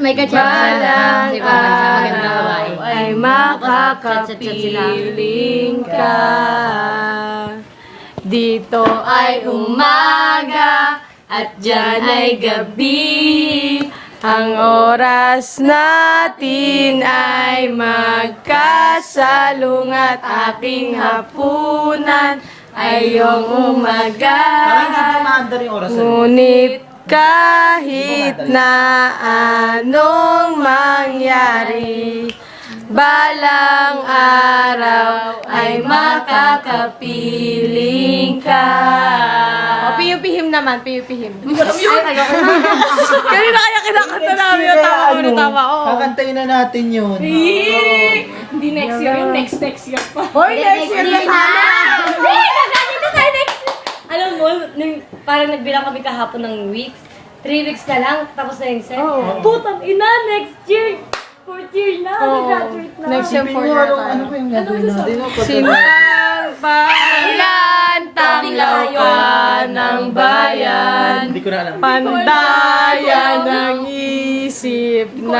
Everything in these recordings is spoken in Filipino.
May kachat Balang sa ibang bansa. Magandang babae. araw ay makakapiling ka. Dito ay umaga at dyan ay gabi. Ang oras natin ay magkasalungat. Aking hapunan ay iyong umaga. Parang hindi tumaandar yung oras. Ngunit kahit na anong mangyari, balang araw ay makakapiling ka. O, piyupihim naman, piyupihim. Kanina kaya kinakanta namin yung tama ko na tama, oo. Kakantayin na natin yun. Hindi next year, yung next year pa. Hoy, next year na sana! Ganito tayo next year. Alam mo, parang nagbilang kami kahapon ng weeks. 3 weeks na lang, tapos na yung set. Oo. Putang ina, next year! 4th year na, nag-graduate na. Next year, Sabi 4 mo, na ano tayo. pa yung gagawin natin? Sintang pangalan, tanglaw ka ng bayan. Hindi ko na alam. Pandayan ng isip ng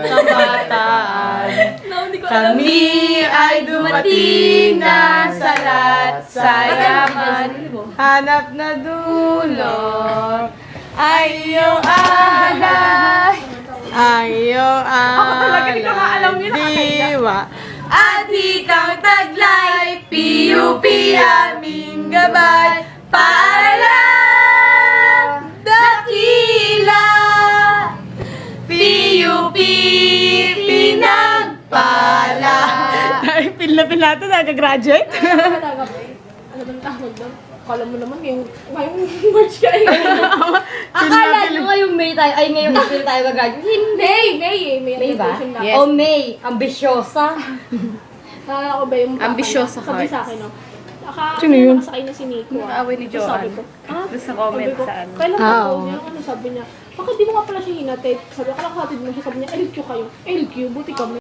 kabataan. Kami ay dumating na sa lahat sa yaman. Hanap na dulo ay iyong alay. Ang iyong alay. Diwa. At ikang taglay, PUP aming gabay. Para lang dakila. PUP pinagpala. Ay, pil na natin, nag-graduate. Ano bang tawag doon? Akala mo naman ngayong March ka eh. Akala nyo ngayong May tayo, ay ngayong April tayo gag-graduate. Hindi! May May ba? graduation na. Yes. O May, ambisyosa. Ako ba yung Ambisyosa sabi hearts. sa akin, no? Sino yun? Nakasakay na si Nico. Away ni Tapos sabi ko, Doon sa comment sabi ko, sa ano. kailan Ah, ako? oo. Ano sabi niya? Bakit di mo nga pala siya hinatid? Sabi ko, kalakatid mo siya. Sabi niya, LQ kayo. LQ, buti kami.